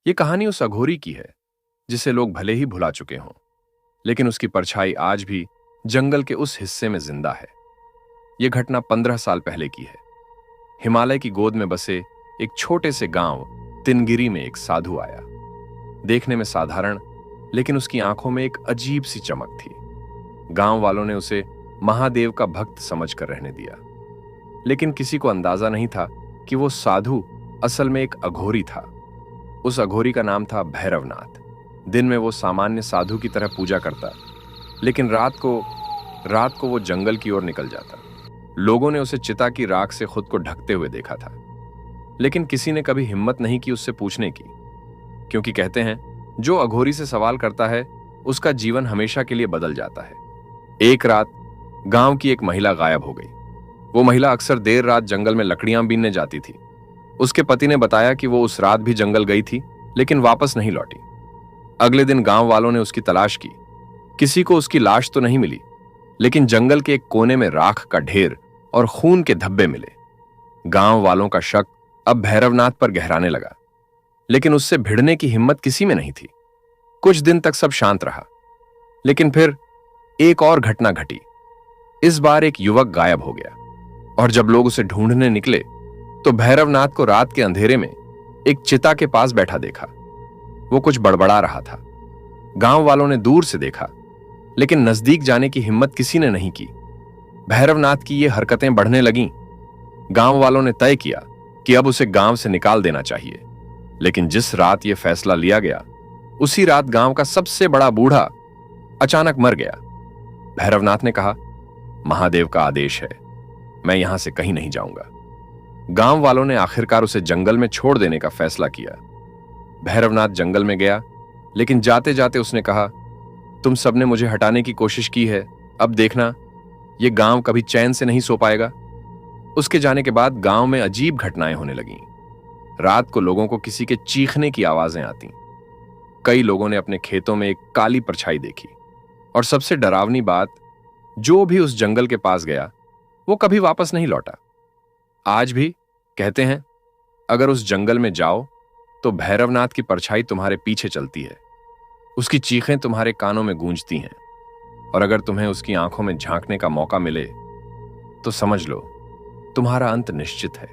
ये कहानी उस अघोरी की है जिसे लोग भले ही भुला चुके हों, लेकिन उसकी परछाई आज भी जंगल के उस हिस्से में जिंदा है। यह घटना 15 साल पहले की है। हिमालय की गोद में बसे एक छोटे से गांव तिनगिरी में एक साधु आया। देखने में साधारण, लेकिन उसकी आंखों में एक अजीब सी चमक थी। गांव वालों ने उसे महादेव का भक्त समझकर रहने दिया, लेकिन किसी को अंदाजा नहीं था कि वो साधु असल में एक अघोरी था। उस अघोरी का नाम था भैरवनाथ। दिन में वो सामान्य साधु की तरह पूजा करता, लेकिन रात को वो जंगल की ओर निकल जाता। लोगों ने उसे चिता की राख से खुद को ढकते हुए देखा था, लेकिन किसी ने कभी हिम्मत नहीं की उससे पूछने की, क्योंकि कहते हैं जो अघोरी से सवाल करता है उसका जीवन हमेशा के लिए बदल जाता है। एक रात गांव की एक महिला गायब हो गई। वो महिला अक्सर देर रात जंगल में लकड़ियां बीनने जाती थी। उसके पति ने बताया कि वो उस रात भी जंगल गई थी, लेकिन वापस नहीं लौटी। अगले दिन गांव वालों ने उसकी तलाश की। किसी को उसकी लाश तो नहीं मिली, लेकिन जंगल के एक कोने में राख का ढेर और खून के धब्बे मिले। गांव वालों का शक अब भैरवनाथ पर गहराने लगा, लेकिन उससे भिड़ने की हिम्मत किसी में नहीं थी। कुछ दिन तक सब शांत रहा, लेकिन फिर एक और घटना घटी। इस बार एक युवक गायब हो गया, और जब लोग उसे ढूंढने निकले तो भैरवनाथ को रात के अंधेरे में एक चिता के पास बैठा देखा। वो कुछ बड़बड़ा रहा था। गांव वालों ने दूर से देखा, लेकिन नजदीक जाने की हिम्मत किसी ने नहीं की। भैरवनाथ की ये हरकतें बढ़ने लगीं। गांव वालों ने तय किया कि अब उसे गांव से निकाल देना चाहिए, लेकिन जिस रात यह फैसला लिया गया, उसी रात गांव का सबसे बड़ा बूढ़ा अचानक मर गया। भैरवनाथ ने कहा, महादेव का आदेश है, मैं यहां से कहीं नहीं जाऊंगा। गांव वालों ने आखिरकार उसे जंगल में छोड़ देने का फैसला किया। भैरवनाथ जंगल में गया, लेकिन जाते जाते उसने कहा, तुम सबने मुझे हटाने की कोशिश की है, अब देखना यह गांव कभी चैन से नहीं सो पाएगा। उसके जाने के बाद गांव में अजीब घटनाएं होने लगीं। रात को लोगों को किसी के चीखने की आवाजें आती। कई लोगों ने अपने खेतों में एक काली परछाई देखी, और सबसे डरावनी बात, जो भी उस जंगल के पास गया वो कभी वापस नहीं लौटा। आज भी कहते हैं, अगर उस जंगल में जाओ तो भैरवनाथ की परछाई तुम्हारे पीछे चलती है। उसकी चीखें तुम्हारे कानों में गूंजती हैं, और अगर तुम्हें उसकी आंखों में झांकने का मौका मिले तो समझ लो तुम्हारा अंत निश्चित है।